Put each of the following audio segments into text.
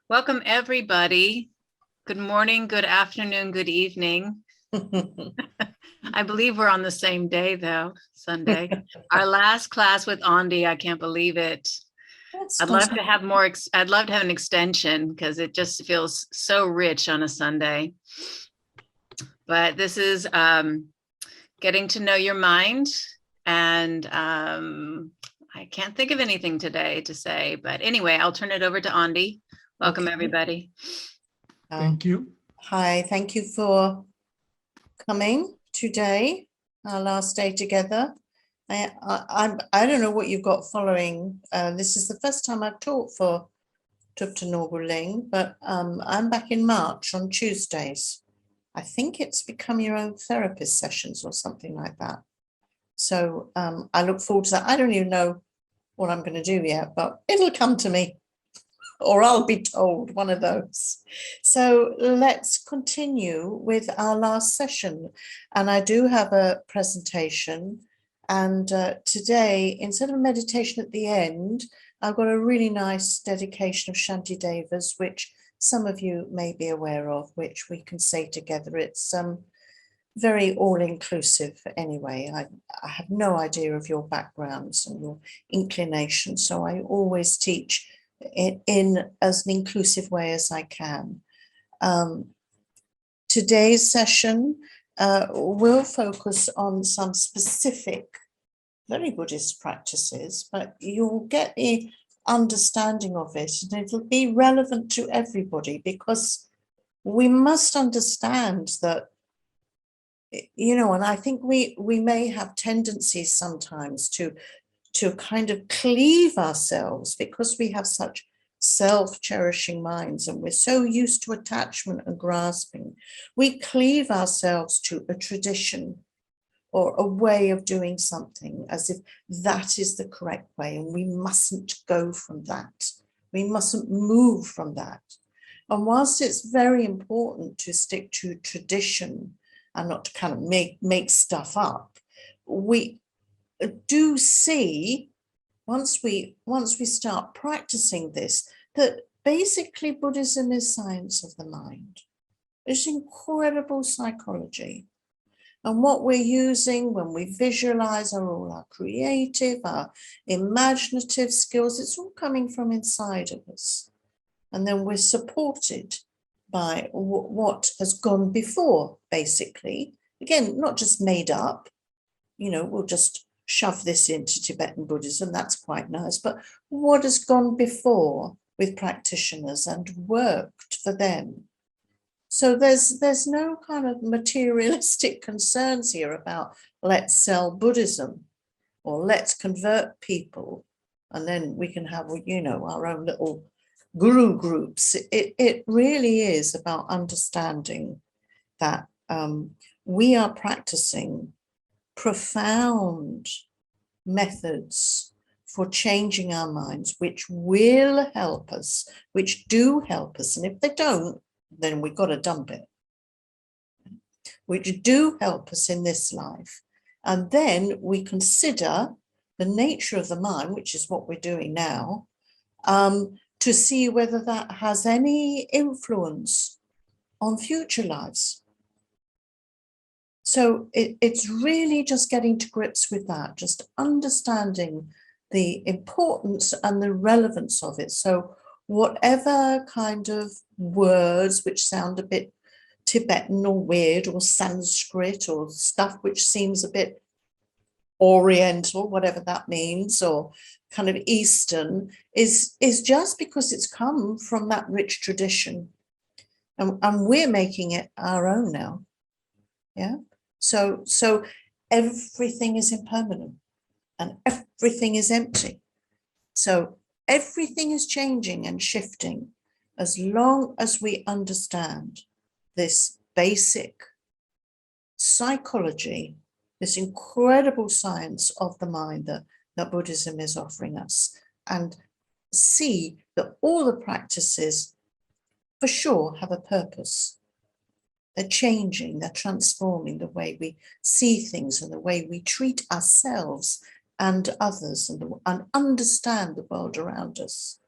Welcome, everybody. Good morning, good afternoon, good evening. I believe we're on the same day, though, Sunday. Our last class with Ondy, I can't believe it. I'd love to have more. I'd love to have an extension because it just feels so rich on a Sunday. But this is getting to know your mind. And I can't think of anything today to say. But anyway, I'll turn it over to Ondy. Welcome, everybody. Thank you. Hi, thank you for coming today, our last day together. I don't know what you've got following. This is the first time I've taught for Tupta Norguling, but I'm back in March on Tuesdays. I think it's become your own therapist sessions or something like that. So I look forward to that. I don't even know what I'm going to do yet, but it'll come to me. Or I'll be told, one of those. So let's continue with our last session. And I do have a presentation. And today, instead of meditation at the end, I've got a really nice dedication of Shanti Devas, which some of you may be aware of, which we can say together. It's very all-inclusive anyway. I have no idea of your backgrounds and your inclinations. So I always teach in as an inclusive way as I can. Today's session will focus on some specific, very Buddhist practices, but you'll get the understanding of it and it'll be relevant to everybody because we must understand that, you know, and I think we may have tendencies sometimes to kind of cleave ourselves because we have such self-cherishing minds and we're so used to attachment and grasping. We cleave ourselves to a tradition or a way of doing something as if that is the correct way and we mustn't go from that. We mustn't move from that. And whilst it's very important to stick to tradition and not to kind of make stuff up, we do see once we start practicing this that basically Buddhism is science of the mind. It's incredible psychology, and what we're using when we visualize are all our creative, our imaginative skills. It's all coming from inside of us, and then we're supported by what has gone before, basically. Again, not just made up, you know, we'll just shove this into Tibetan Buddhism, that's quite nice, but what has gone before with practitioners and worked for them. So there's no kind of materialistic concerns here about let's sell Buddhism or let's convert people and then we can have, you know, our own little guru groups. It really is about understanding that we are practicing profound methods for changing our minds, which will help us, which do help us. And if they don't, then we've got to dump it, which do help us in this life. And then we consider the nature of the mind, which is what we're doing now, to see whether that has any influence on future lives. So it's really just getting to grips with that, just understanding the importance and the relevance of it. So whatever kind of words which sound a bit Tibetan or weird or Sanskrit or stuff which seems a bit Oriental, whatever that means, or kind of Eastern, is just because it's come from that rich tradition. And we're making it our own now. Yeah. So everything is impermanent and everything is empty. So everything is changing and shifting as long as we understand this basic psychology, this incredible science of the mind that Buddhism is offering us, and see that all the practices for sure have a purpose. They're changing, they're transforming the way we see things and the way we treat ourselves and others and understand the world around us.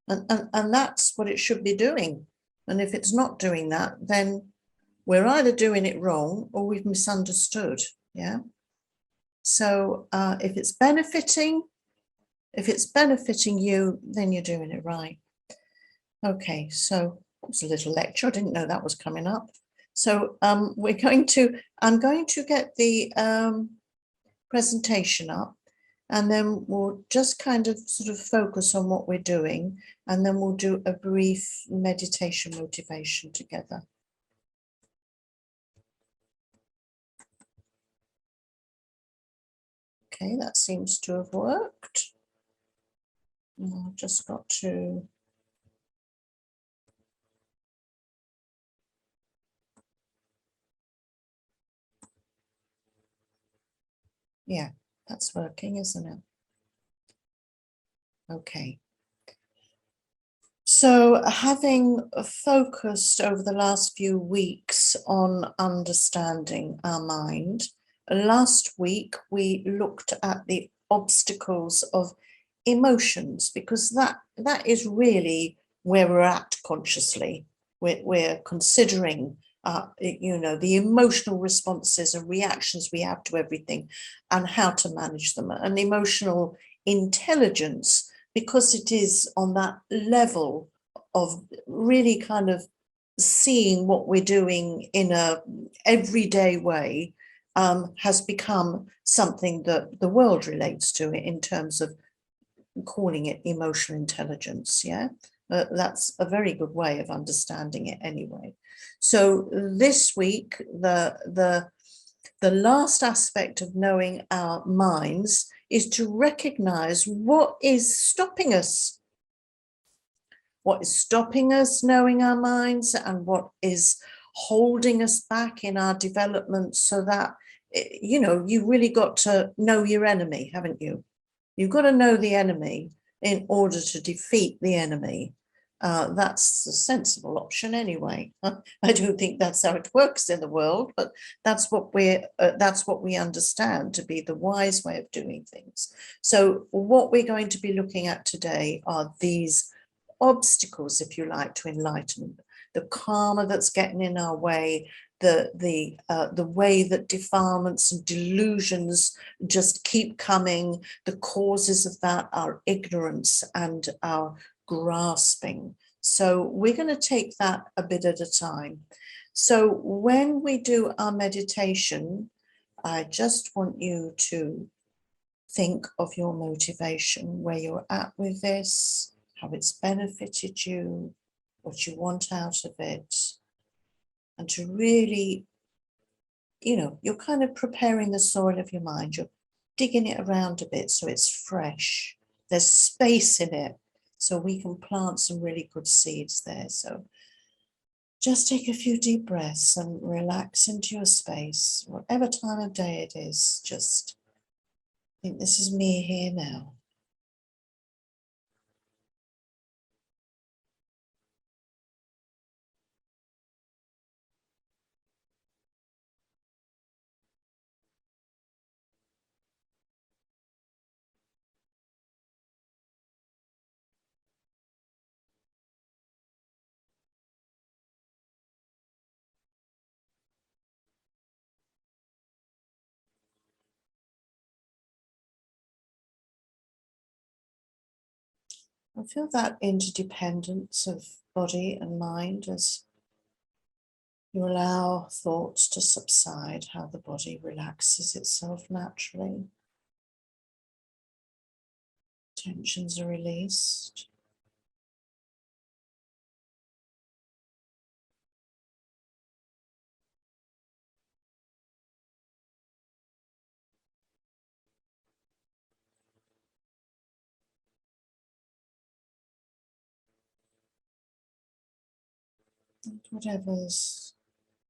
And that's what it should be doing. And if it's not doing that, then we're either doing it wrong or we've misunderstood. Yeah. So if it's benefiting you, then you're doing it right. Okay, so that was a little lecture. I didn't know that was coming up. So I'm going to get the presentation up, and then we'll just kind of sort of focus on what we're doing, and then we'll do a brief meditation motivation together. Okay, that seems to have worked. I've just got to... Yeah, that's working, isn't it? Okay. So having focused over the last few weeks on understanding our mind, last week we looked at the obstacles of emotions, because that is really where we're at consciously. We're considering the emotional responses and reactions we have to everything and how to manage them. And emotional intelligence, because it is on that level of really kind of seeing what we're doing in a everyday way, has become something that the world relates to in terms of calling it emotional intelligence. Yeah, that's a very good way of understanding it anyway. So this week, the last aspect of knowing our minds is to recognize what is stopping us. What is stopping us knowing our minds, and what is holding us back in our development, so that, you've really got to know your enemy, haven't you? You've got to know the enemy in order to defeat the enemy. That's a sensible option anyway. I don't think that's how it works in the world, but that's what we understand to be the wise way of doing things. So what we're going to be looking at today are these obstacles, if you like, to enlightenment, the karma that's getting in our way, the way that defilements and delusions just keep coming. The causes of that are ignorance and our grasping. So we're going to take that a bit at a time. So when we do our meditation, I just want you to think of your motivation, where you're at with this, how it's benefited you, what you want out of it, and to really, you're kind of preparing the soil of your mind. You're digging it around a bit so it's fresh. There's space in it, so we can plant some really good seeds there. So just take a few deep breaths and relax into your space, whatever time of day it is. Just think, this is me here now. I feel that interdependence of body and mind as you allow thoughts to subside, how the body relaxes itself naturally. Tensions are released. And whatever's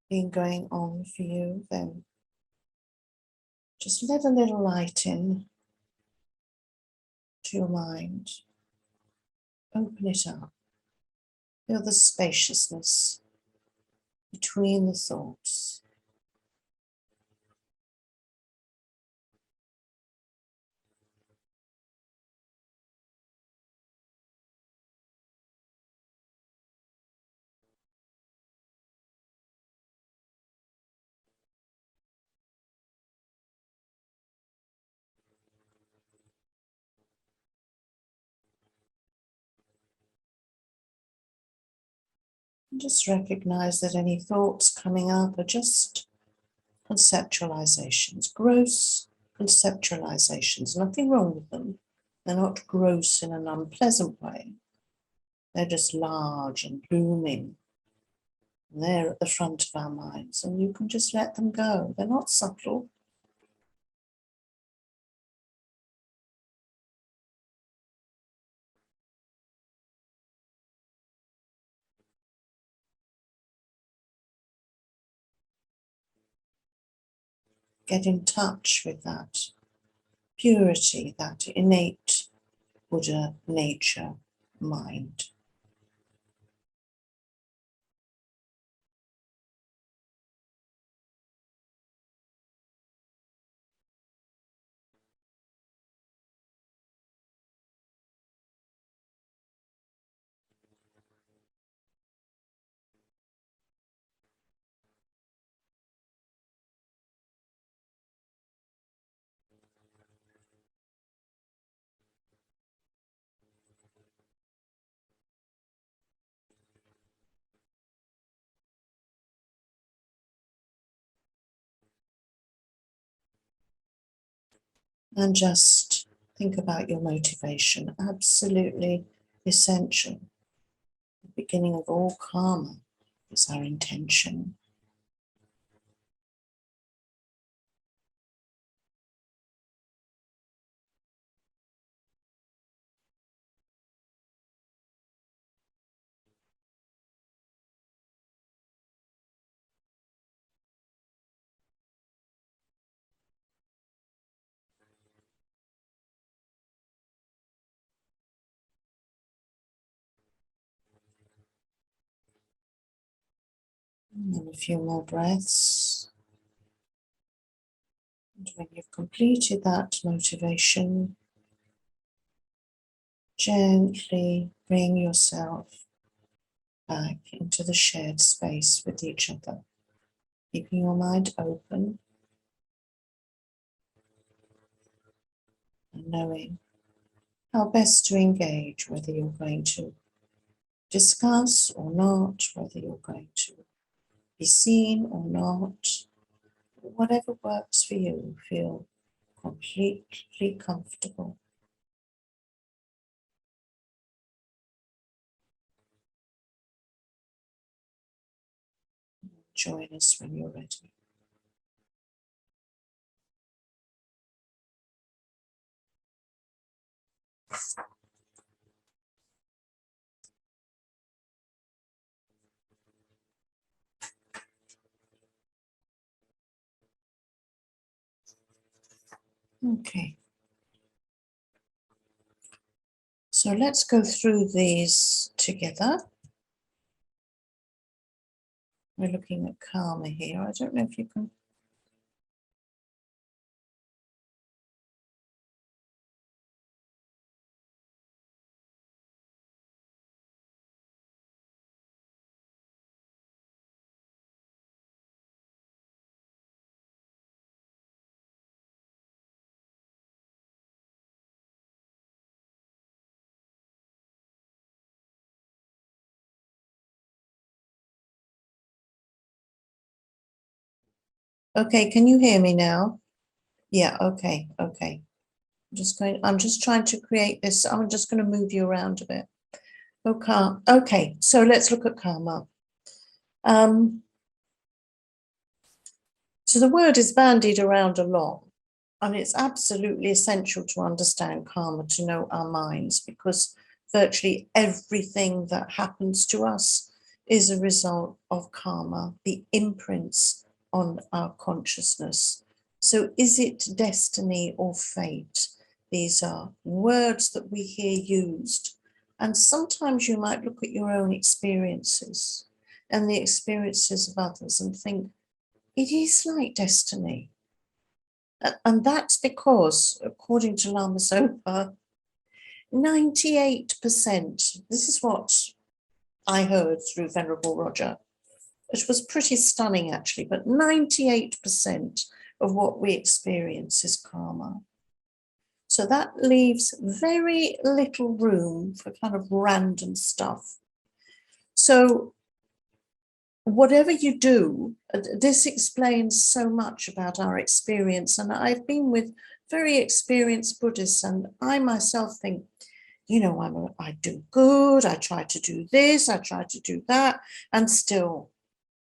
been going on for you, then just let a little light in to your mind. Open it up. Feel the spaciousness between the thoughts. Just recognize that any thoughts coming up are just conceptualizations, gross conceptualizations, nothing wrong with them. They're not gross in an unpleasant way. They're just large and looming. And they're at the front of our minds, and you can just let them go. They're not subtle. Get in touch with that purity, that innate Buddha nature mind. And just think about your motivation. Absolutely essential. The beginning of all karma is our intention. And then a few more breaths. And when you've completed that motivation, gently bring yourself back into the shared space with each other, keeping your mind open and knowing how best to engage, whether you're going to discuss or not, whether you're going to be seen or not, whatever works for you, feel completely comfortable. Join us when you're ready. Okay. So let's go through these together. We're looking at karma here. I don't know if you can. Okay, can you hear me now? Yeah, okay. I'm just trying to create this. I'm just going to move you around a bit. Okay, so let's look at karma. So the word is bandied around a lot. I mean, it's absolutely essential to understand karma, to know our minds, because virtually everything that happens to us is a result of karma, the imprints on our consciousness. So is it destiny or fate? These are words that we hear used. And sometimes you might look at your own experiences and the experiences of others and think, it is like destiny. And that's because, according to Lama Zopa, 98%, this is what I heard through Venerable Roger, which was pretty stunning actually, but 98% of what we experience is karma. So that leaves very little room for kind of random stuff. So whatever you do, this explains so much about our experience. And I've been with very experienced Buddhists, and I myself think, you know, I do good, I try to do this, I try to do that, and still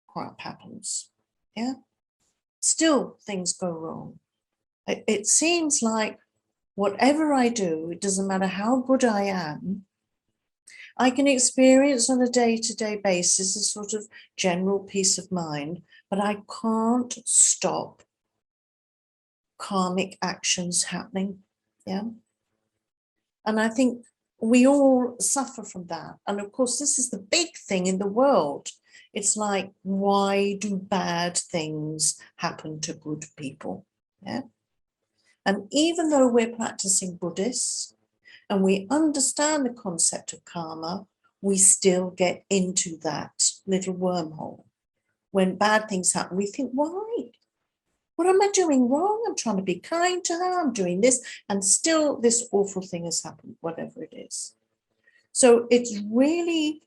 crap happens. Yeah, still things go wrong. It seems like whatever I do, it doesn't matter how good I am, I can experience on a day-to-day basis a sort of general peace of mind, but I can't stop karmic actions happening. Yeah. And I think we all suffer from that. And of course, this is the big thing in the world. It's like, why do bad things happen to good people? Yeah. And even though we're practicing Buddhists and we understand the concept of karma, we still get into that little wormhole. When bad things happen, we think, why? What am I doing wrong? I'm trying to be kind to her. I'm doing this. And still this awful thing has happened, whatever it is. So it's really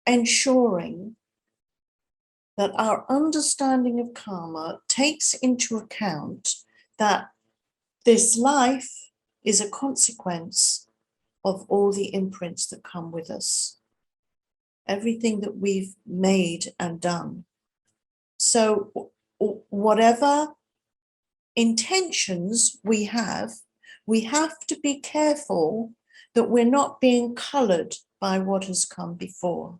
ensuring that our understanding of karma takes into account that this life is a consequence of all the imprints that come with us, everything that we've made and done. So whatever intentions we have to be careful that we're not being colored by what has come before.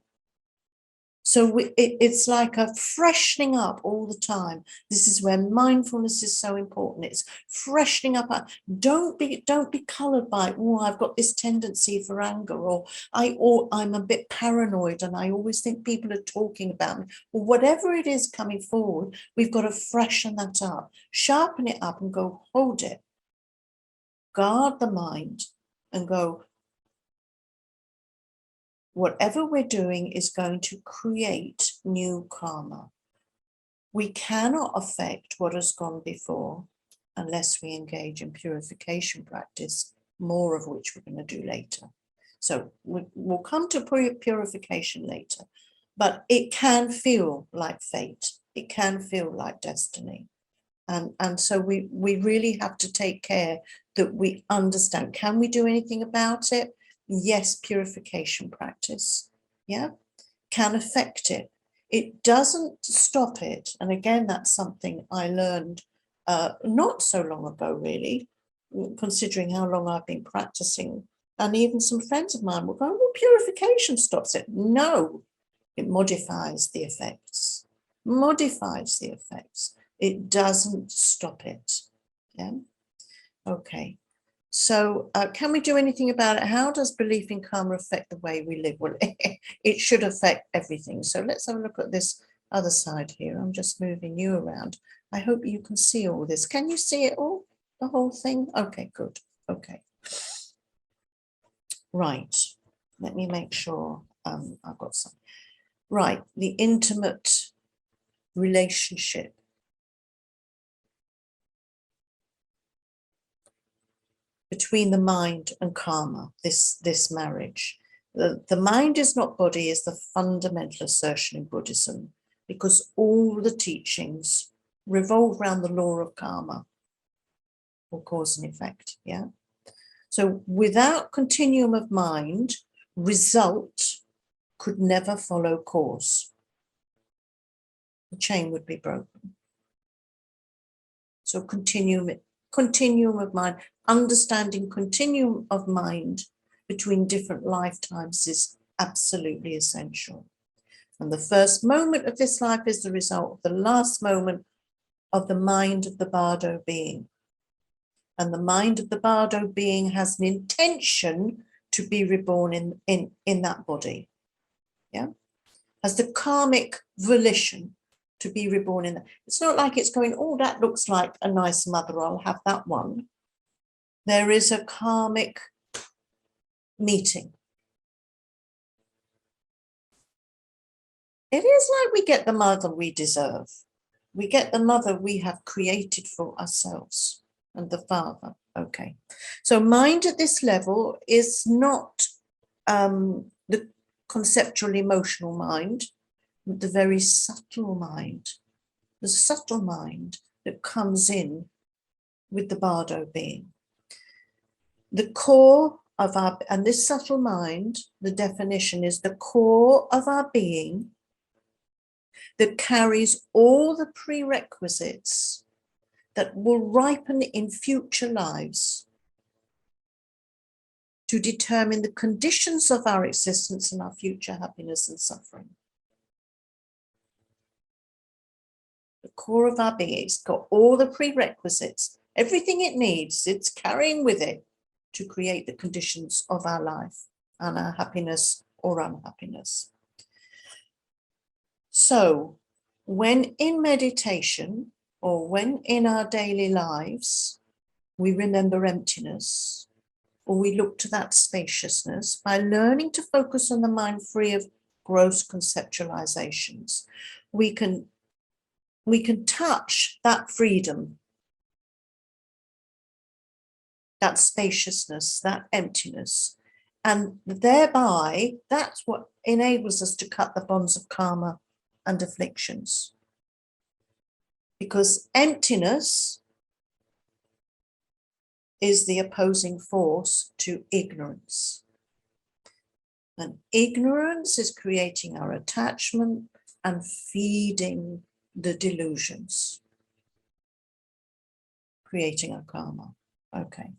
So it's like a freshening up all the time. This is where mindfulness is so important. It's freshening up. Don't be colored by, oh, I've got this tendency for anger, or I'm a bit paranoid and I always think people are talking about me. Or whatever it is coming forward, we've got to freshen that up, sharpen it up and go, hold it. Guard the mind and go, whatever we're doing is going to create new karma. We cannot affect what has gone before unless we engage in purification practice, more of which we're going to do later. So we'll come to purification later, but it can feel like fate. It can feel like destiny. And so we really have to take care that we understand. Can we do anything about it? Yes, purification practice, yeah, can affect it. It doesn't stop it. And again, that's something I learned not so long ago, really, considering how long I've been practicing. And even some friends of mine will go, well, purification stops it. No, it modifies the effects, It doesn't stop it, yeah, okay. So can we do anything about it? How does belief in karma affect the way we live? Well, it should affect everything. So let's have a look at this other side here. I'm just moving you around. I hope you can see all this. Can you see it all? The whole thing? Okay, good. Okay. Right. Let me make sure I've got some. Right. The intimate relationship between the mind and karma, this marriage. The mind is not body is the fundamental assertion in Buddhism, because all the teachings revolve around the law of karma, or cause and effect, yeah? So without continuum of mind, result could never follow cause. The chain would be broken. So continuum of mind, understanding continuum of mind between different lifetimes is absolutely essential. And the first moment of this life is the result of the last moment of the mind of the Bardo being. And the mind of the Bardo being has an intention to be reborn in that body. Yeah, has the karmic volition to be reborn in that. It's not like it's going, oh, that looks like a nice mother, I'll have that one. There is a karmic meeting. It is like we get the mother we deserve. We get the mother we have created for ourselves, and the father. Okay. So mind at this level is not the conceptual emotional mind. the very subtle mind, the subtle mind that comes in with the bardo being. The core of our, and this subtle mind, the definition is the core of our being that carries all the prerequisites that will ripen in future lives to determine the conditions of our existence and our future happiness and suffering. The core of our being, it's got all the prerequisites, everything it needs, it's carrying with it to create the conditions of our life and our happiness or unhappiness. So when in meditation or when in our daily lives, we remember emptiness, or we look to that spaciousness by learning to focus on the mind free of gross conceptualizations, we can touch that freedom, that spaciousness, that emptiness, and thereby that's what enables us to cut the bonds of karma and afflictions. Because emptiness is the opposing force to ignorance. And ignorance is creating our attachment and feeding the delusions, creating our karma. Okay.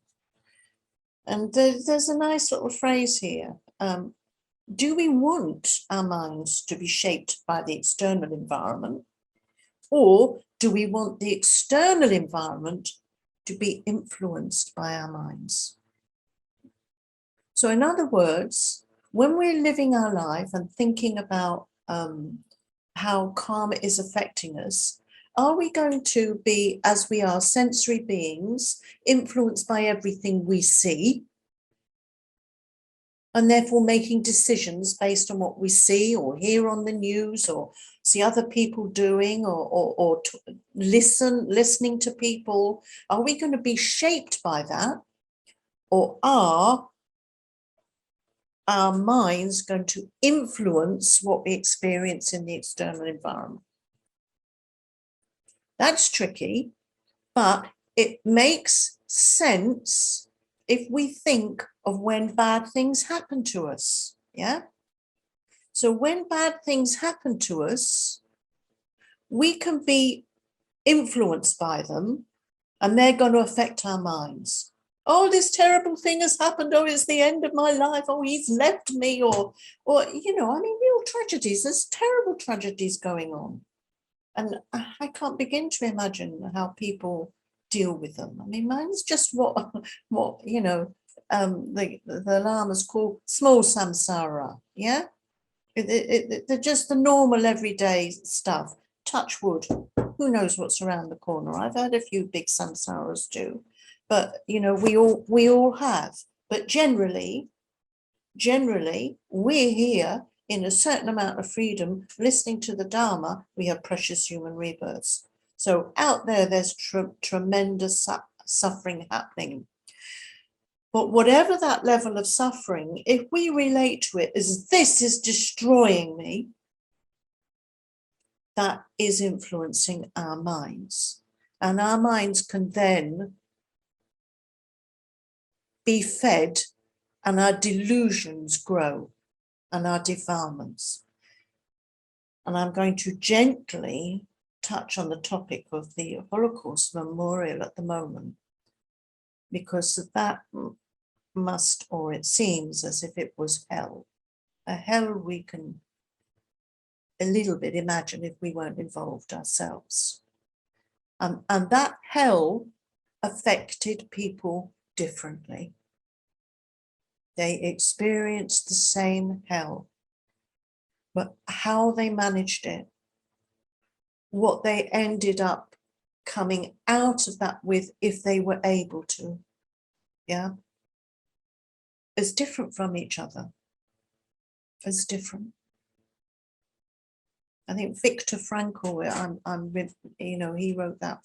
And there's a nice little phrase here. Do we want our minds to be shaped by the external environment, or do we want the external environment to be influenced by our minds? So in other words, when we're living our life and thinking about how karma is affecting us, are we going to be, as we are sensory beings, influenced by everything we see, and therefore making decisions based on what we see or hear on the news or see other people doing, or listening to people? Are we going to be shaped by that, or are our minds going to influence what we experience in the external environment? That's tricky, but it makes sense if we think of when bad things happen to us, yeah? So when bad things happen to us, we can be influenced by them, and they're going to affect our minds. Oh, this terrible thing has happened. Oh, it's the end of my life. Oh, he's left me, or you know, I mean, real tragedies. There's terrible tragedies going on. And I can't begin to imagine how people deal with them. I mean, mine's just what you know, the lamas call small samsara, yeah? They're just the normal everyday stuff. Touch wood, who knows what's around the corner? I've had a few big samsaras too, but you know, we all have. But generally, we're here in a certain amount of freedom, listening to the Dharma. We have precious human rebirths. So out there's tremendous suffering happening. But whatever that level of suffering, if we relate to it as this is destroying me, that is influencing our minds. And our minds can then be fed, and our delusions grow and our defilements. And I'm going to gently touch on the topic of the Holocaust Memorial at the moment, because that must, or it seems as if it was hell. A hell we can a little bit imagine if we weren't involved ourselves. And that hell affected people differently. They experienced the same hell, but how they managed it, what they ended up coming out of that with, if they were able to, yeah, is different from each other. It's different. I think Viktor Frankl, you know, he wrote that.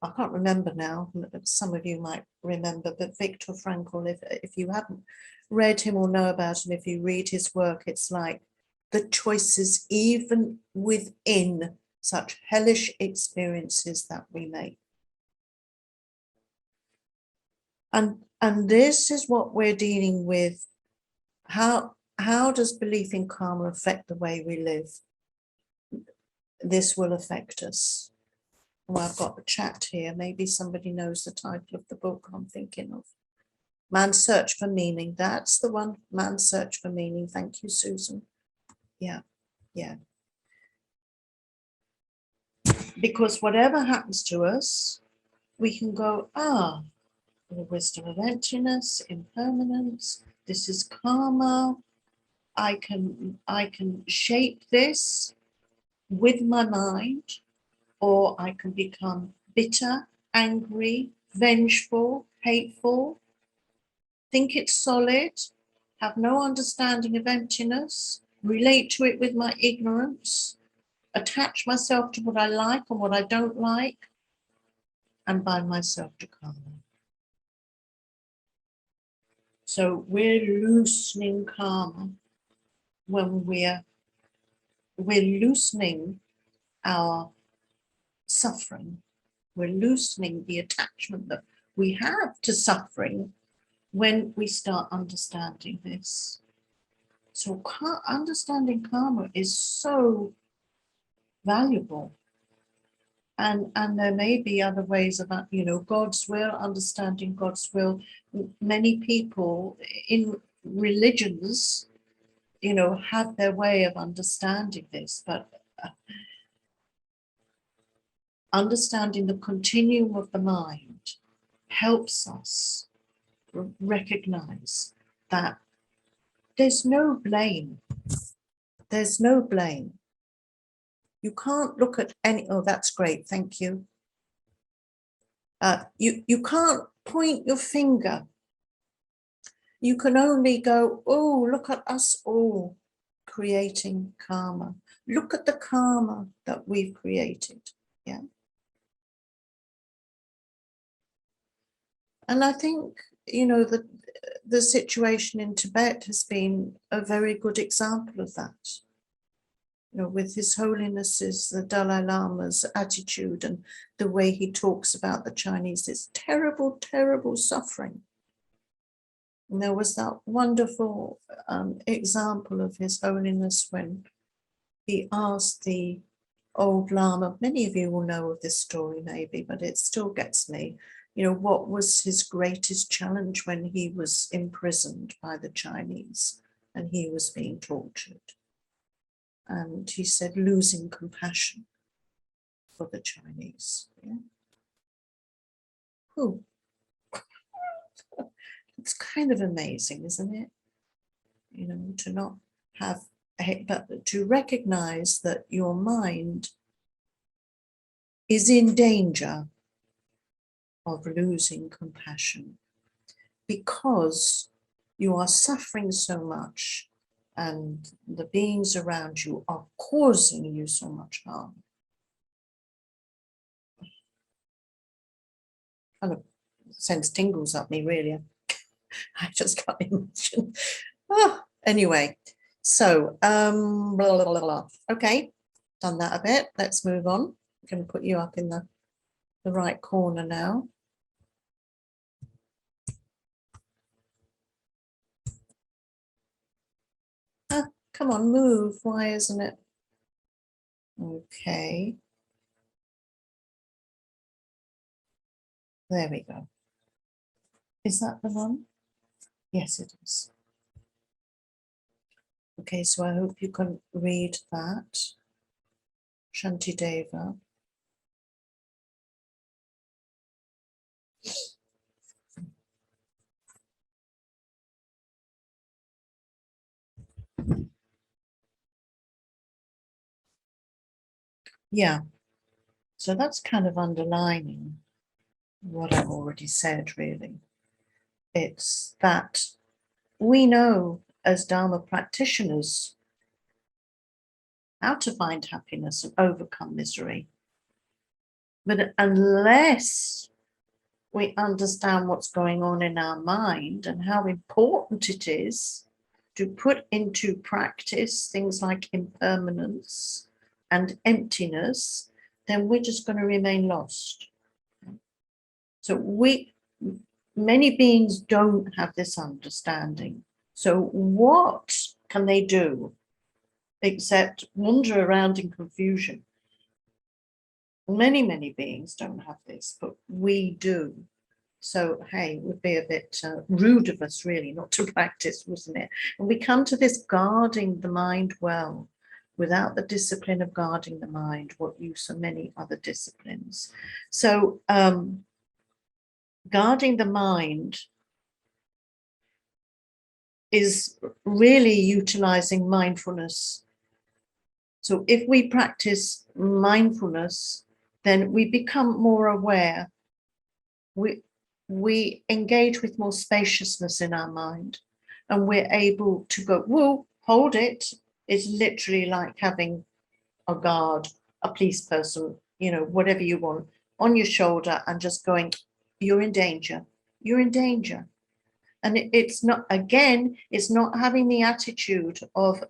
I can't remember now. Some of you might remember, but Viktor Frankl, if you haven't read him or know about him, if you read his work, it's like the choices even within such hellish experiences that we make. And this is what we're dealing with. How does belief in karma affect the way we live? This will affect us. Well, I've got the chat here. Maybe somebody knows the title of the book I'm thinking of. Man's Search for Meaning. That's the one. Man's Search for Meaning. Thank you, Susan. Yeah. Because whatever happens to us, we can go, the wisdom of emptiness, impermanence. This is karma. I can shape this with my mind, or I can become bitter, angry, vengeful, hateful, think it's solid, have no understanding of emptiness, relate to it with my ignorance, attach myself to what I like and what I don't like, and bind myself to karma. So we're loosening karma when we're loosening our suffering. We're loosening the attachment that we have to suffering when we start understanding this. So understanding karma is so valuable. And there may be other ways about, God's will, understanding God's will. Many people in religions, have their way of understanding this, but understanding the continuum of the mind helps us recognize that there's no blame. There's no blame. You can't look at any, oh, that's great, thank you. You can't point your finger. You can only go, oh, look at us all creating karma. Look at the karma that we've created, yeah? And I think, the situation in Tibet has been a very good example of that. With His Holiness's, the Dalai Lama's attitude and the way he talks about the Chinese, it's terrible, terrible suffering. And there was that wonderful example of His Holiness when he asked the old Lama, many of you will know of this story maybe, but it still gets me, what was his greatest challenge when he was imprisoned by the Chinese and he was being tortured? And he said, losing compassion for the Chinese. Yeah. Ooh. It's kind of amazing, isn't it? To not have, but to recognize that your mind is in danger of losing compassion because you are suffering so much and the beings around you are causing you so much harm. Kind of sends tingles up me, really. I just can't imagine. Anyway, so, blah, blah, blah, blah. Okay, done that a bit. Let's move on. I'm going to put you up in the right corner now. Come on, move. Why isn't it? Okay. There we go. Is that the one? Yes, it is. Okay, so I hope you can read that. Shantideva. Yeah, so that's kind of underlining what I've already said, really. It's that we know as Dharma practitioners how to find happiness and overcome misery. But unless we understand what's going on in our mind and how important it is to put into practice things like impermanence and emptiness, then we're just going to remain lost. So many beings don't have this understanding. So what can they do except wander around in confusion? Many beings don't have this, but we do. So, hey, it would be a bit rude of us really not to practice, wouldn't it? And we come to this guarding the mind well. Without the discipline of guarding the mind, what use are many other disciplines? So, guarding the mind is really utilizing mindfulness. So if we practice mindfulness, then we become more aware. We engage with more spaciousness in our mind, and we're able to go, whoa, hold it. It's literally like having a guard, a police person, you know, whatever you want, on your shoulder and just going, you're in danger. You're in danger. And it's not, again, it's not having the attitude of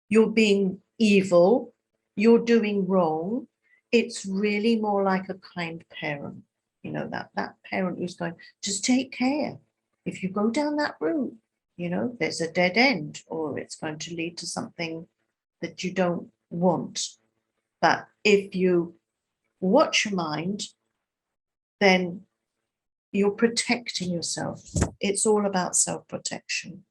you're being evil, you're doing wrong. It's really more like a kind parent, you know, that parent who's going, just take care. If you go down that route, you know, there's a dead end, or it's going to lead to something that you don't want. But if you watch your mind, then you're protecting yourself. It's all about self-protection.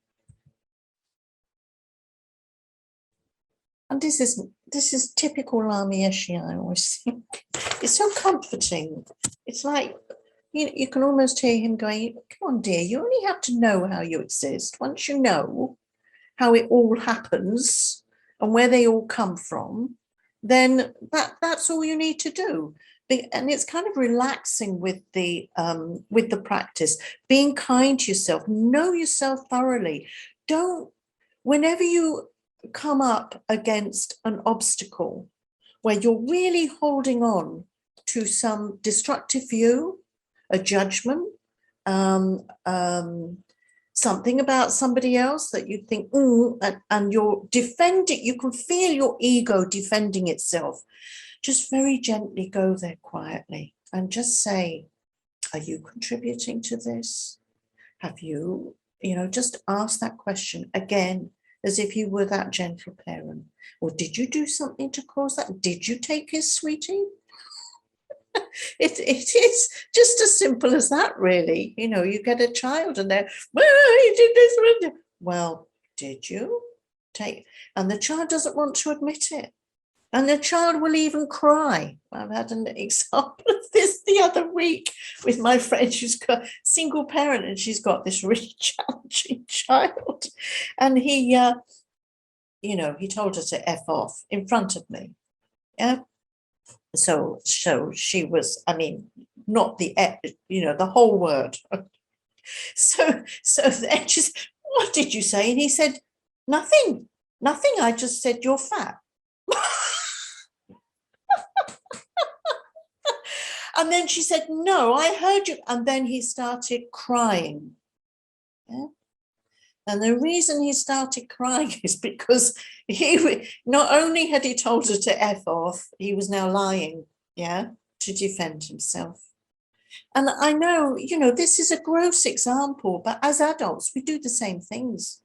And this is typical Lama Yeshe, I always think. It's so comforting. It's like, you can almost hear him going, come on, dear, you only have to know how you exist. Once you know how it all happens and where they all come from, then that's all you need to do. And it's kind of relaxing with the practice, being kind to yourself, know yourself thoroughly. Whenever you come up against an obstacle where you're really holding on to some destructive view, a judgment, something about somebody else that you think, and you're defending, you can feel your ego defending itself. Just very gently go there quietly and just say, are you contributing to this? Have you, just ask that question again, as if you were that gentle parent. Or did you do something to cause that? Did you take his sweetie? It is just as simple as that, really. You get a child and they're, well, you did this. Well, did you take? And the child doesn't want to admit it. And the child will even cry. I've had an example of this the other week with my friend. She's got a single parent and she's got this really challenging child. And he, he told her to F off in front of me. Yeah. So she was, not the, the whole word. So then she said, what did you say? And he said, nothing. I just said, you're fat. And then she said, no, I heard you. And then he started crying. Yeah. And the reason he started crying is because he not only had he told her to F off, he was now lying, to defend himself. And I know, this is a gross example, but as adults, we do the same things.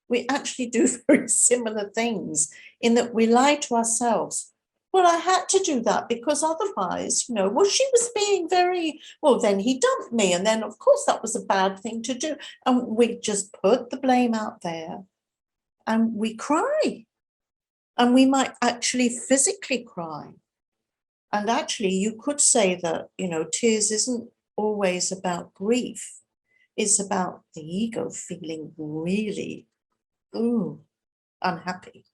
We actually do very similar things in that we lie to ourselves. Well, I had to do that because otherwise, she was being very, well, then he dumped me. And then, of course, that was a bad thing to do. And we just put the blame out there and we cry. And we might actually physically cry. And actually, you could say that, tears isn't always about grief. It's about the ego feeling really, unhappy.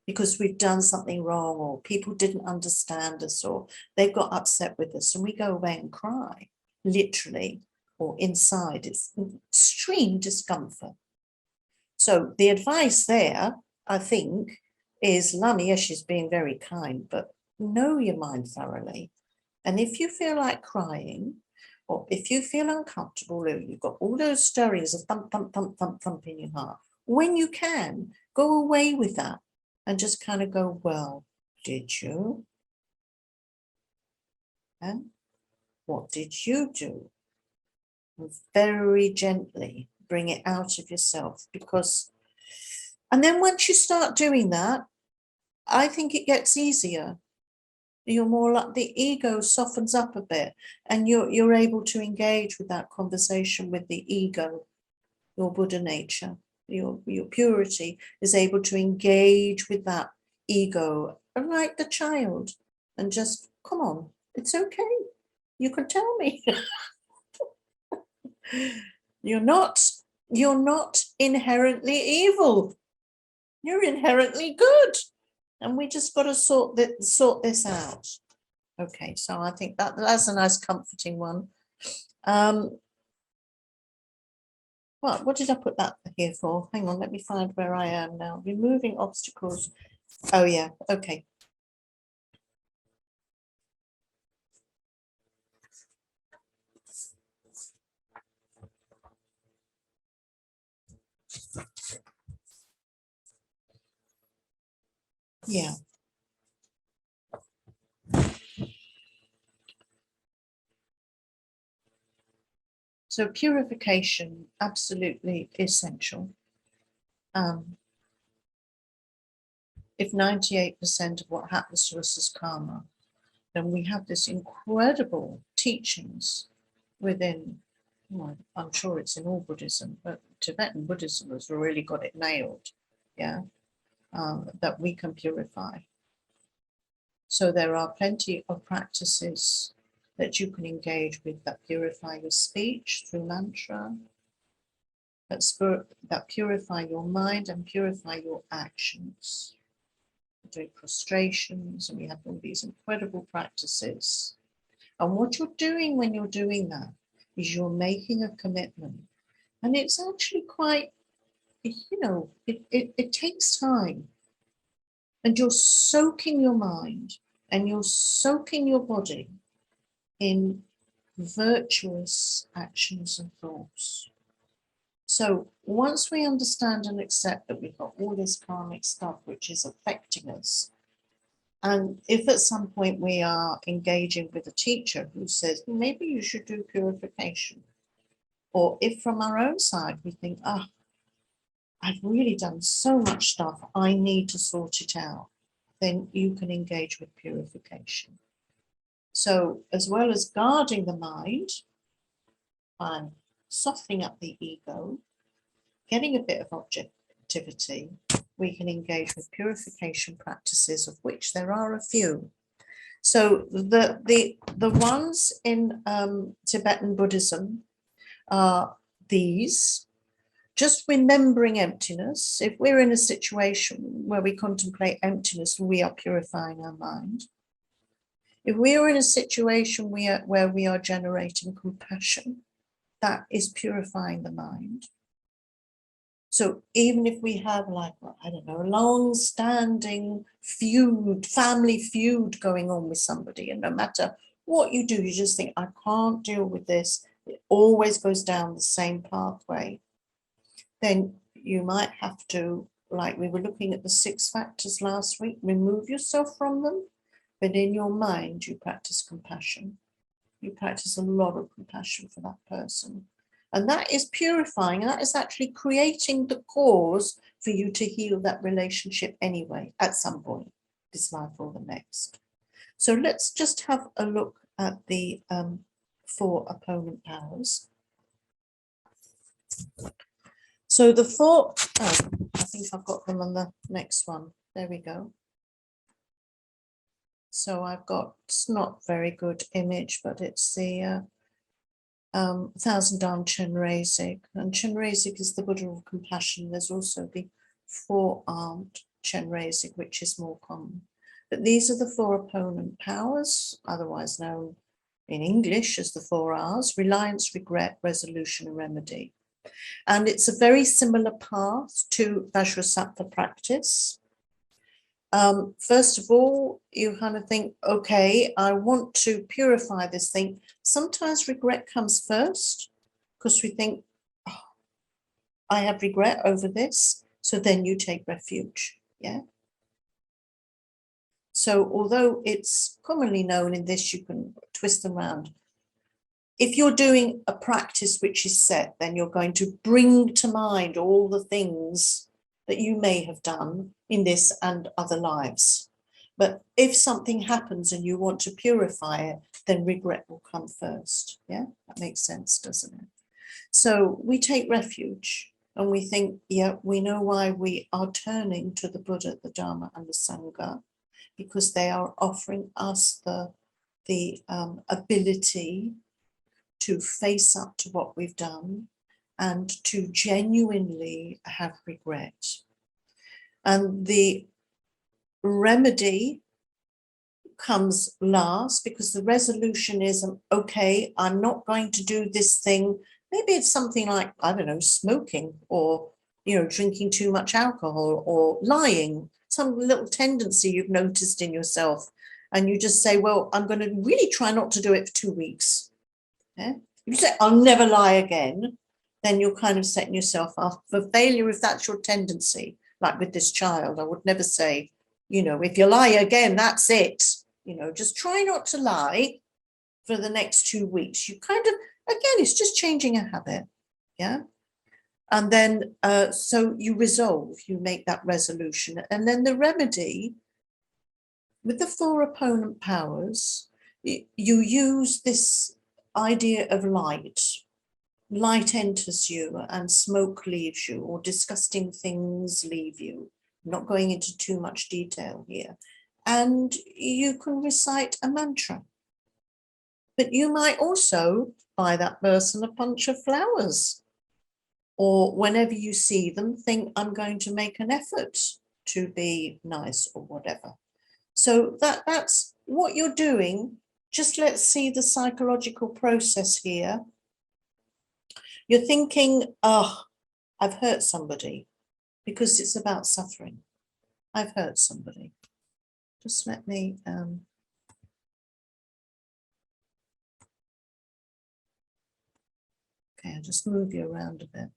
Because we've done something wrong, or people didn't understand us, or they got upset with us, and we go away and cry, literally, or inside. It's extreme discomfort. So the advice there, I think, is Lama Yeshe is being very kind, but know your mind thoroughly. And if you feel like crying, or if you feel uncomfortable, you've got all those stirrings of thump, thump, thump, thump, thump in your heart. When you can, go away with that and just kind of go, well, did you? And what did you do? And very gently bring it out of yourself, because, and then once you start doing that, I think it gets easier. You're more like, the ego softens up a bit, and you're able to engage with that conversation with the ego, your Buddha nature, your purity is able to engage with that ego like the child, and just, come on, it's okay. You can tell me. You're not inherently evil. You're inherently good. And we just got to sort this out. Okay, so I think that's a nice comforting one. What did I put that here for? Hang on, let me find where I am now. Removing obstacles. Oh yeah, okay. Yeah. So purification, absolutely essential. If 98% of what happens to us is karma, then we have this incredible teachings within, well, I'm sure it's in all Buddhism, but Tibetan Buddhism has really got it nailed, yeah, that we can purify. So there are plenty of practices that you can engage with that purify your speech through mantra, that purify your mind and purify your actions. Doing prostrations, and we have all these incredible practices. And what you're doing when you're doing that is you're making a commitment. And it's actually quite, it takes time. And you're soaking your mind and you're soaking your body in virtuous actions and thoughts. So once we understand and accept that we've got all this karmic stuff which is affecting us, and if at some point we are engaging with a teacher who says, maybe you should do purification, or if from our own side we think, I've really done so much stuff, I need to sort it out, then you can engage with purification. So as well as guarding the mind by softening up the ego, getting a bit of objectivity, we can engage with purification practices, of which there are a few. So the ones in Tibetan Buddhism are these: just remembering emptiness. If we're in a situation where we contemplate emptiness, we are purifying our mind. If we are in a situation where we are generating compassion, that is purifying the mind. So even if we have, like, I don't know, a long-standing feud, family feud going on with somebody, and no matter what you do, you just think, I can't deal with this, it always goes down the same pathway, then you might have to, like we were looking at the 6 factors last week, remove yourself from them, but in your mind, you practice compassion. You practice a lot of compassion for that person. And that is purifying, and that is actually creating the cause for you to heal that relationship anyway, at some point, this life or the next. So let's just have a look at the 4 opponent powers. So the 4, I think I've got them on the next one. There we go. So I've got, it's not very good image, but it's the 1,000-armed Chenrezig, and Chenrezig is the Buddha of compassion. There's also the 4-armed Chenrezig, which is more common. But these are the 4 opponent powers, otherwise known in English as the 4 R's: reliance, regret, resolution, and remedy. And it's a very similar path to Vajrasattva practice. first of all, you kind of think, okay, I want to purify this thing. Sometimes regret comes first because we think, oh, I have regret over this. So then you take refuge. Yeah. So although it's commonly known in this, you can twist them around. If you're doing a practice which is set, then you're going to bring to mind all the things that you may have done in this and other lives. But if something happens and you want to purify it, then regret will come first. Yeah, that makes sense, doesn't it? So we take refuge and we think, yeah, we know why we are turning to the Buddha, the Dharma, and the Sangha, because they are offering us the ability to face up to what we've done and to genuinely have regret. And the remedy comes last because the resolution is, okay, I'm not going to do this thing. Maybe it's something like, I don't know, smoking or, drinking too much alcohol or lying, some little tendency you've noticed in yourself. And you just say, well, I'm going to really try not to do it for 2 weeks. Yeah? If you say, I'll never lie again, then you're kind of setting yourself up for failure if that's your tendency. Like with this child, I would never say, if you lie again, that's it. Just try not to lie for the next 2 weeks. You kind of, again, it's just changing a habit. Yeah. And then, so you resolve, you make that resolution. And then the remedy with the 4 opponent powers, you use this idea of light. Light enters you and smoke leaves you, or disgusting things leave you. I'm not going into too much detail here. And you can recite a mantra. But you might also buy that person a bunch of flowers. Or whenever you see them, think, I'm going to make an effort to be nice or whatever. So that's what you're doing. Just let's see the psychological process here. You're thinking, oh, I've hurt somebody, because it's about suffering. I've hurt somebody. Just let me, okay, I'll just move you around a bit.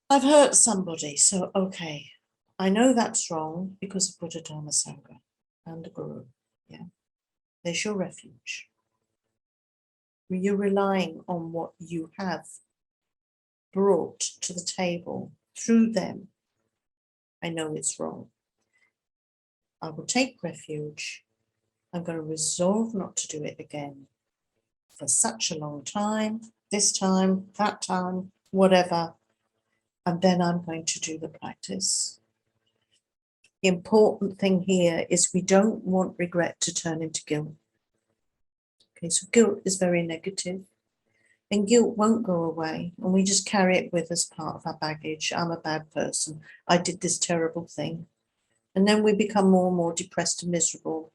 I've hurt somebody, so okay, I know that's wrong because of Buddha, Dharma, Sangha and the Guru. Yeah, there's your refuge. You're relying on what you have brought to the table through them. I know it's wrong. I will take refuge. I'm going to resolve not to do it again for such a long time, this time, that time, whatever. And then I'm going to do the practice. The important thing here is we don't want regret to turn into guilt. Okay, so guilt is very negative, and guilt won't go away, and we just carry it with us, part of our baggage. I'm a bad person. I did this terrible thing. And then we become more and more depressed and miserable.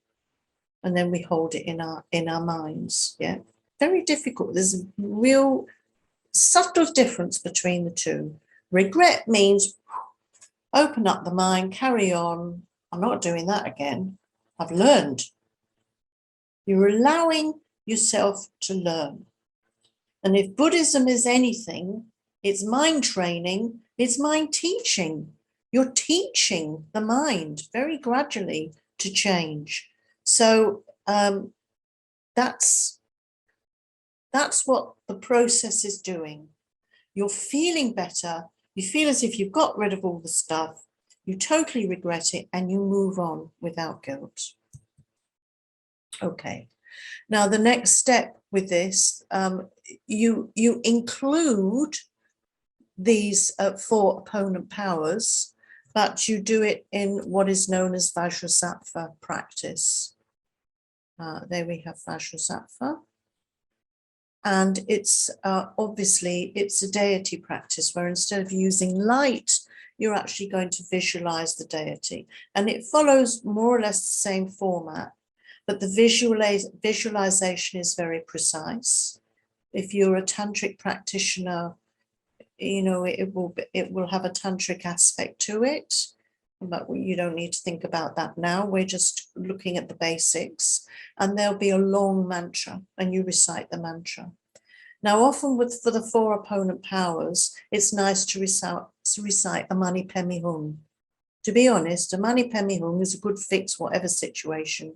And then we hold it in our minds. Yeah, very difficult. There's a real subtle difference between the two. Regret means open up the mind, carry on. I'm not doing that again. I've learned. You're allowing yourself to learn. And if Buddhism is anything, it's mind training, it's mind teaching. You're teaching the mind very gradually to change. So that's what the process is doing. You're feeling better. You feel as if you've got rid of all the stuff. You totally regret it and you move on without guilt. Okay. Now, the next step with this, you include these 4 opponent powers, but you do it in what is known as Vajrasattva practice. There we have Vajrasattva. And it's obviously, it's a deity practice where instead of using light, you're actually going to visualize the deity. And it follows more or less the same format, but the visualization is very precise. If you're a tantric practitioner, it will have a tantric aspect to it. but you don't need to think about that now. We're just looking at the basics, and there'll be a long mantra, and you recite the mantra. Now, often for the 4 opponent powers, it's nice to recite a Mani Padme Hum. To be honest, a Mani Padme Hum is a good fix whatever situation.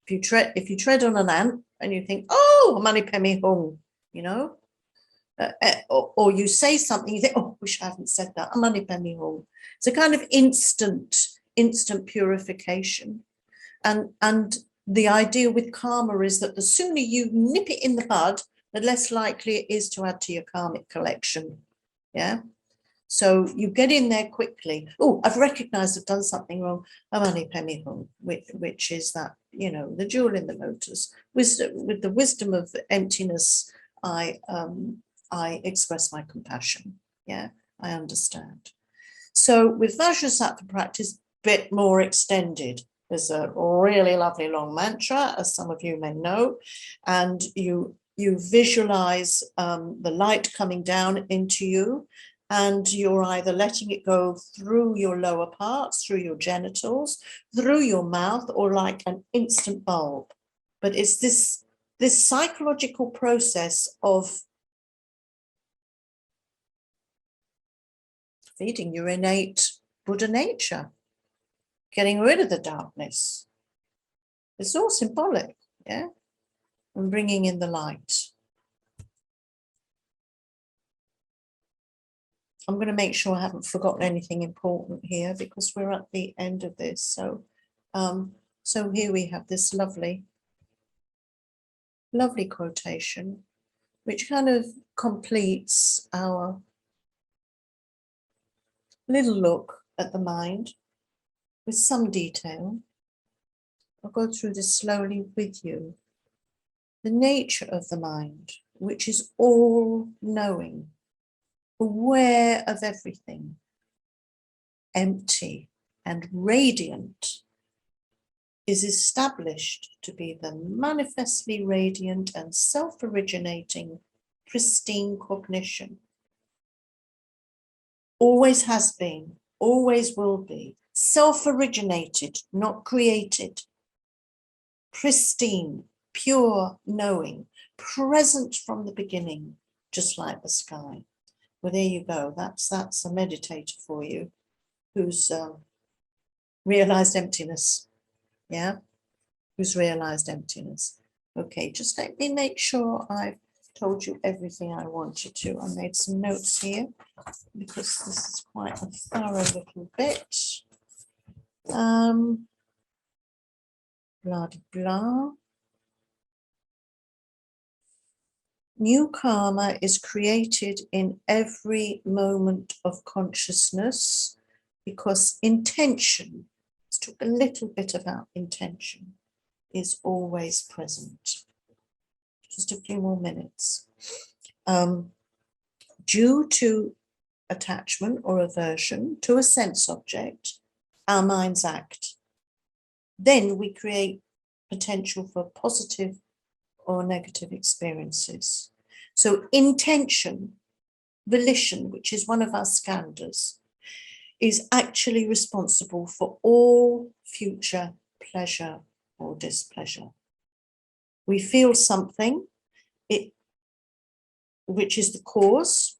If you tread on an ant and you think, oh, a Mani Padme Hum, you know, or you say something, you think, oh, wish I hadn't said that, a Mani Padme Hum. It's a kind of instant purification. And the idea with karma is that the sooner you nip it in the bud, the less likely it is to add to your karmic collection. Yeah. So you get in there quickly. Oh, I've recognized I've done something wrong. Mani Padme Hum, which is that, you know, the jewel in the lotus. With the wisdom of emptiness, I express my compassion. Yeah, I understand. So with Vajrasattva practice, bit more extended. There's a really lovely long mantra, as some of you may know, and you visualize the light coming down into you, and you're either letting it go through your lower parts, through your genitals, through your mouth, or like an instant bulb. But it's this psychological process of feeding your innate Buddha nature, getting rid of the darkness. It's all symbolic, yeah? And bringing in the light. I'm going to make sure I haven't forgotten anything important here because we're at the end of this. So, so here we have this lovely quotation, which kind of completes our little look at the mind with some detail. I'll go through this slowly with you. The nature of the mind, which is all knowing, aware of everything, empty and radiant, is established to be the manifestly radiant and self-originating, pristine cognition. Always has been, always will be, self-originated, not created, pristine, pure knowing, present from the beginning, just like the sky. Well, there you go. That's a meditator for you who's realized emptiness. Yeah, who's realized emptiness. Okay, just let me make sure I've told you everything I wanted to. I made some notes here because this is quite a thorough little bit. Blah, blah, blah. New karma is created in every moment of consciousness because intention, let's talk a little bit about intention, is always present. Just a few more minutes. Due to attachment or aversion to a sense object, our minds act. Then we create potential for positive or negative experiences. So intention, volition, which is one of our skandhas, is actually responsible for all future pleasure or displeasure. We feel something, which is the cause,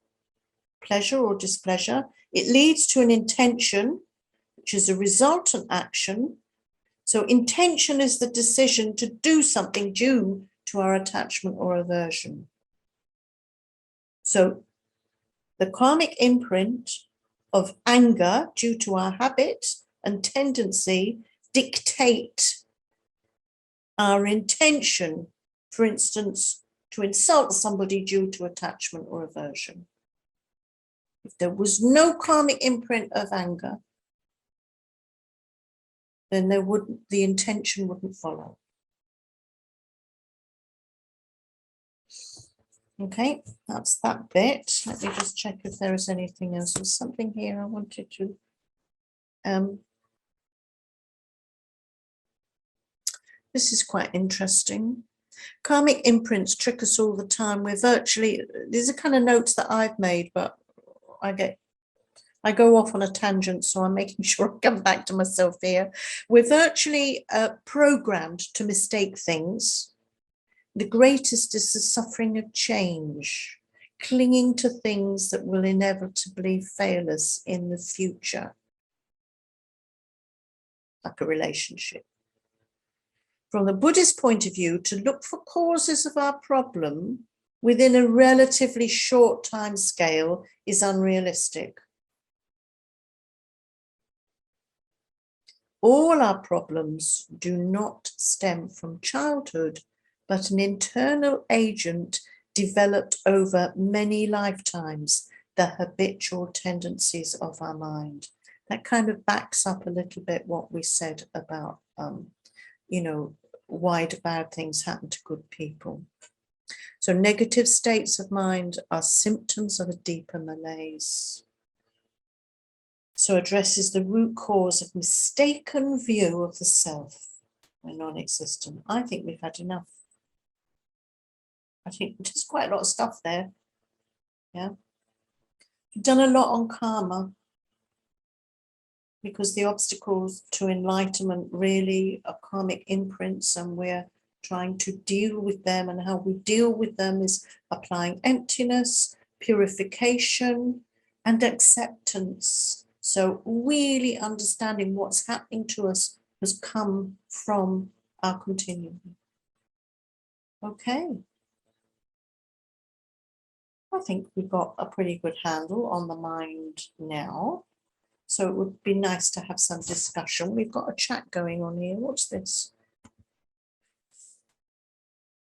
pleasure or displeasure. It leads to an intention, which is a resultant action. So intention is the decision to do something due to our attachment or aversion. So the karmic imprint of anger due to our habit and tendency dictate our intention, for instance, to insult somebody due to attachment or aversion. If there was no karmic imprint of anger, then the intention wouldn't follow. Okay, that's that bit. Let me just check if there is anything else. There's something here I wanted to. This is quite interesting. Karmic imprints trick us all the time. We're virtually, these are kind of notes that I've made, but I I go off on a tangent, so I'm making sure I come back to myself here. We're virtually programmed to mistake things. The greatest is the suffering of change, clinging to things that will inevitably fail us in the future, like a relationship. From the Buddhist point of view, to look for causes of our problem within a relatively short time scale is unrealistic. All our problems do not stem from childhood, but an internal agent developed over many lifetimes, the habitual tendencies of our mind. That kind of backs up a little bit what we said about, you know, why do bad things happen to good people? So negative states of mind are symptoms of a deeper malaise. So addresses the root cause of mistaken view of the self when non-existent. I think we've had enough. I think there's quite a lot of stuff there. Yeah. We've done a lot on karma because the obstacles to enlightenment really are karmic imprints, and we're trying to deal with them, and how we deal with them is applying emptiness, purification, and acceptance. So really understanding what's happening to us has come from our continuum. Okay. I think we've got a pretty good handle on the mind now. So it would be nice to have some discussion. We've got a chat going on here. What's this?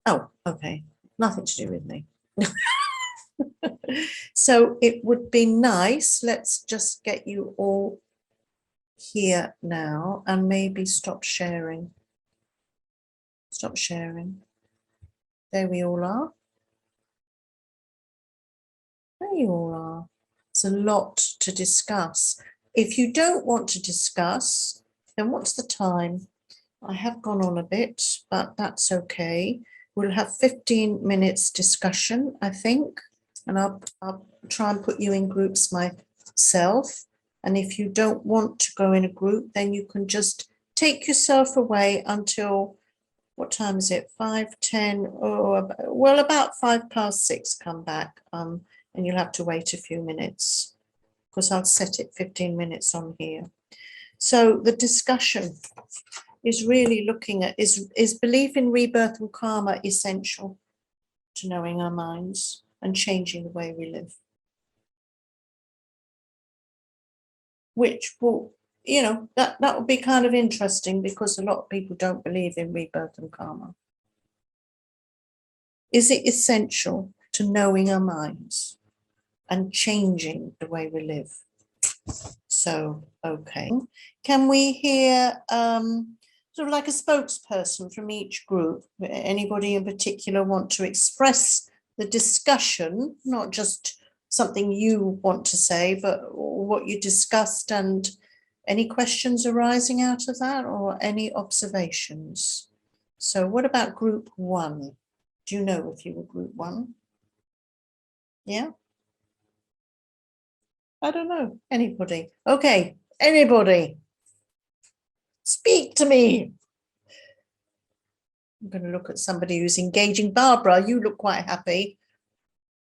Oh, okay. Nothing to do with me. So it would be nice. Let's just get you all here now and maybe stop sharing. Stop sharing. There we all are. There you all are. It's a lot to discuss. If you don't want to discuss, then what's the time? I have gone on a bit, but that's okay. We'll have 15 minutes discussion, I think, and I'll try and put you in groups myself. And if you don't want to go in a group, then you can just take yourself away until, what time is it? 5:10, or well, about 6:05, come back. And you'll have to wait a few minutes because I'll set it 15 minutes on here. So the discussion is really looking at, is belief in rebirth and karma essential to knowing our minds and changing the way we live? Which will, you know, that would be kind of interesting because a lot of people don't believe in rebirth and karma. Is it essential to knowing our minds and changing the way we live? So, okay. Can we hear sort of like a spokesperson from each group? Anybody in particular want to express the discussion, not just something you want to say, but what you discussed, and any questions arising out of that, or any observations? So what about group one? Do you know if you were group one? Yeah? I don't know. Anybody? Okay, anybody? Speak to me. I'm going to look at somebody who's engaging. Barbara, you look quite happy.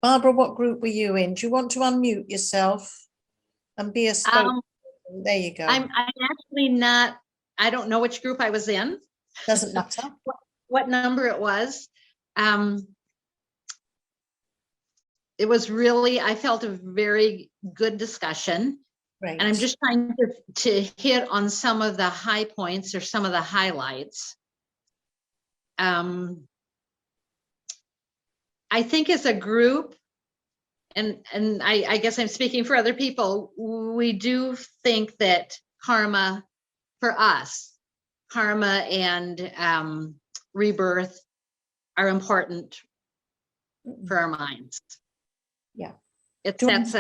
Barbara, what group were you in? Do you want to unmute yourself and be a spokesperson? There you go. I'm actually not, I don't know which group I was in. Doesn't matter. What number it was. It was really, I felt a very good discussion. Great. And I'm just trying to hit on some of the high points or some of the highlights. I think as a group, and I guess I'm speaking for other people, we do think that karma, for us, karma and rebirth are important for our minds. Yeah. It sets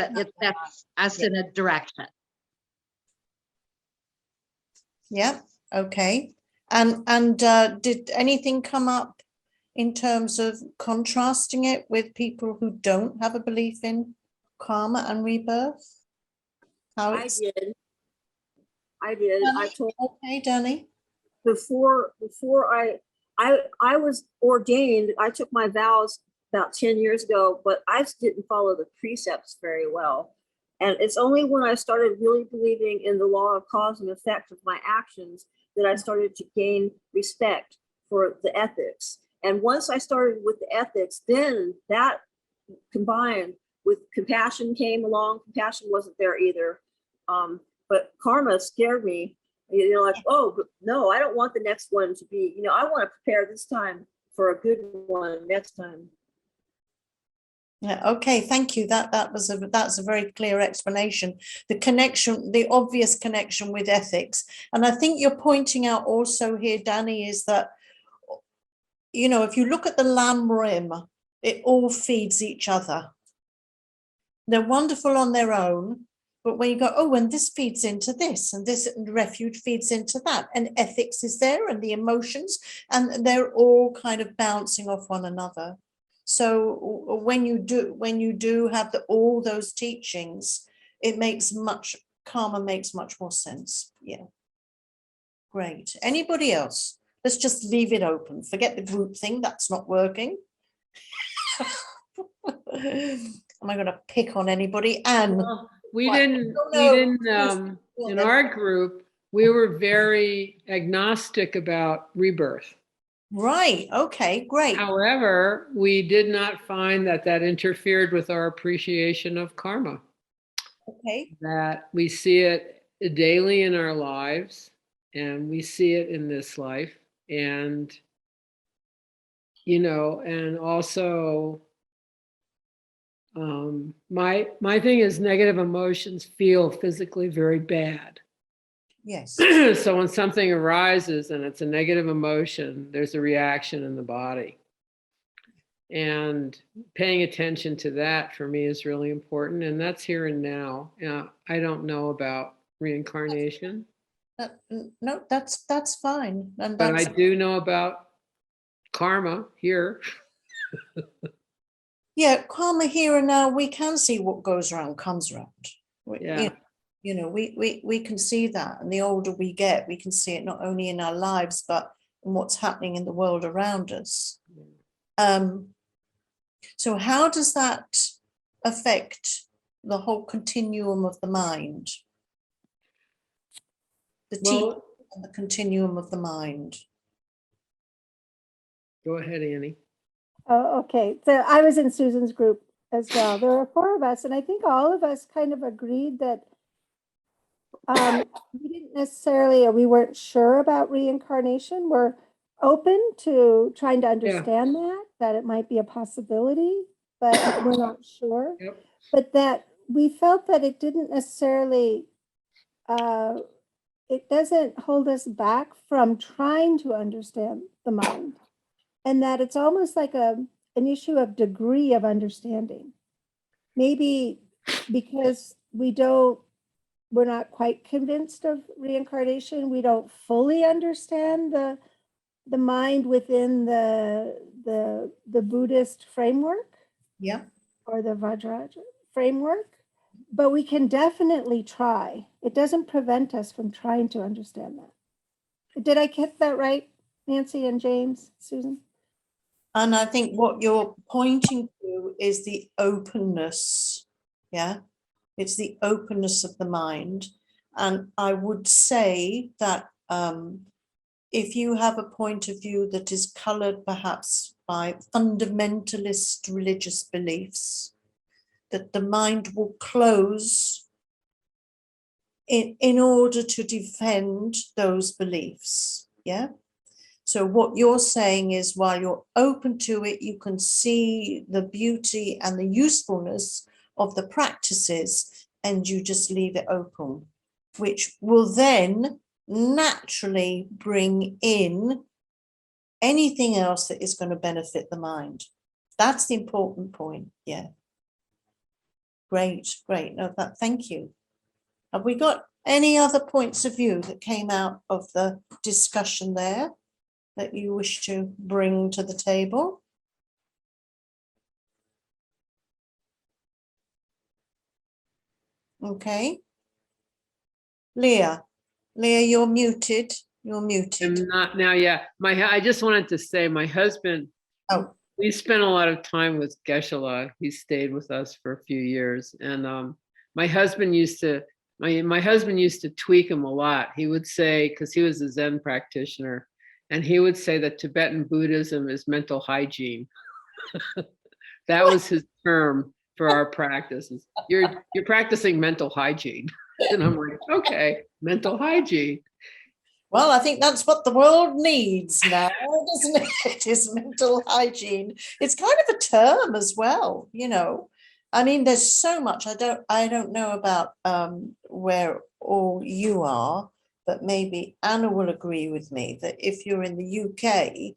us in a direction. Yeah, okay. And did anything come up in terms of contrasting it with people who don't have a belief in karma and rebirth? how I it's did. I did. I told okay, Danny. before I was ordained. I took my vows about 10 years ago, but I didn't follow the precepts very well. And it's only when I started really believing in the law of cause and effect of my actions that I started to gain respect for the ethics. And once I started with the ethics, then that combined with compassion came along. Compassion wasn't there either. But karma scared me. You know, like, oh, no, I don't want the next one to be, you know, I want to prepare this time for a good one next time. Yeah, okay, thank you. That's a very clear explanation. The connection, the obvious connection with ethics. And I think you're pointing out also here, Danny, is that, you know, if you look at the lamb rim, it all feeds each other. They're wonderful on their own, but when you go, oh, and this feeds into this, and this and refuge feeds into that, and ethics is there, and the emotions, and they're all kind of bouncing off one another. So when you do have all those teachings, karma makes much more sense. Yeah. Great. Anybody else? Let's just leave it open. Forget the group thing. That's not working. Am I going to pick on anybody? Anne? Well, we What? didn't, No, we no. didn't, in our group, we were very agnostic about rebirth. Right. Okay, great. However, we did not find that interfered with our appreciation of karma, Okay. that we see it daily in our lives and we see it in this life. And, you know, and also, my thing is negative emotions feel physically very bad. Yes. So when something arises and it's a negative emotion, there's a reaction in the body. And paying attention to that for me is really important. And that's here and now. I don't know about reincarnation. No, that's fine. And But I that's, do know about karma here. yeah, karma here and now, we can see what goes around comes around. Yeah. You know, we can see that. And the older we get, we can see it not only in our lives, but in what's happening in the world around us. So how does that affect the whole continuum of the mind? The teaching and the continuum of the mind. Go ahead, Annie. Oh, okay. So I was in Susan's group as well. There were 4 of us, and I think all of us kind of agreed that we didn't necessarily, or we weren't sure about reincarnation. We're open to trying to understand that it might be a possibility, but we're not sure. Yep. But that we felt that it didn't necessarily, it doesn't hold us back from trying to understand the mind. And that it's almost like an issue of degree of understanding. Maybe because we're not quite convinced of reincarnation, we don't fully understand the mind within the Buddhist framework. Yeah. Or the Vajrayana framework, but we can definitely try. It doesn't prevent us from trying to understand that. Did I get that right, Nancy and James, Susan? And I think what you're pointing to is the openness. Yeah. It's the openness of the mind. And I would say that if you have a point of view that is colored perhaps by fundamentalist religious beliefs, that the mind will close in order to defend those beliefs. Yeah. So what you're saying is, while you're open to it, you can see the beauty and the usefulness of the practices, and you just leave it open, which will then naturally bring in anything else that is going to benefit the mind. That's the important point. Yeah. Great, great. No, thank you. Have we got any other points of view that came out of the discussion there that you wish to bring to the table? Okay. Leah, you're muted. You're muted. I'm not now. Yeah. I just wanted to say my husband, Oh, we spent a lot of time with Geshe-la. He stayed with us for a few years. And my husband used to, my husband used to tweak him a lot. He would say, because he was a Zen practitioner, and he would say that Tibetan Buddhism is mental hygiene. That was his term for our practices. You're practicing mental hygiene. And I'm like, okay, mental hygiene. well, I think that's what the world needs now, doesn't it? Is mental hygiene. It's kind of a term as well, you know. I mean, there's so much. I don't know about where all you are, but maybe Anna will agree with me that if you're in the UK,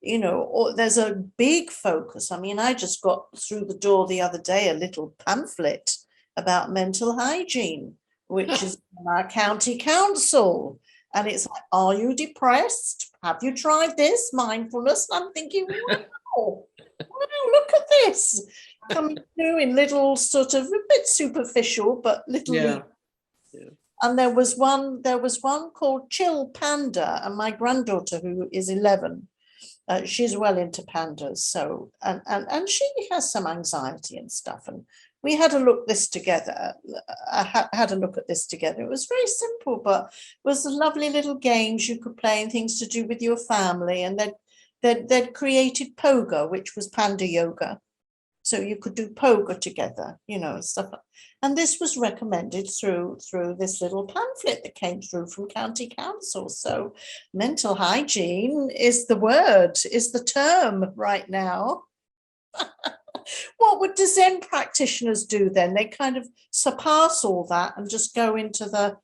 you know, or there's a big focus. I mean, I just got through the door the other day a little pamphlet about mental hygiene, which is from our county council. And it's like, are you depressed? Have you tried this mindfulness? And I'm thinking, wow, look at this coming through in little sort of a bit superficial, but little. Yeah. And there was one called Chill Panda, and my granddaughter, who is 11, she's well into pandas. So and she has some anxiety and stuff. And we had a look this together. I had a look at this together. It was very simple, but it was lovely little games you could play and things to do with your family. And they'd created Poga, which was panda yoga. So you could do Poga together, you know, stuff. And this was recommended through this little pamphlet that came through from County Council. So mental hygiene is the word, is the term right now. What would the Zen practitioners do then? They kind of surpass all that and just go into the.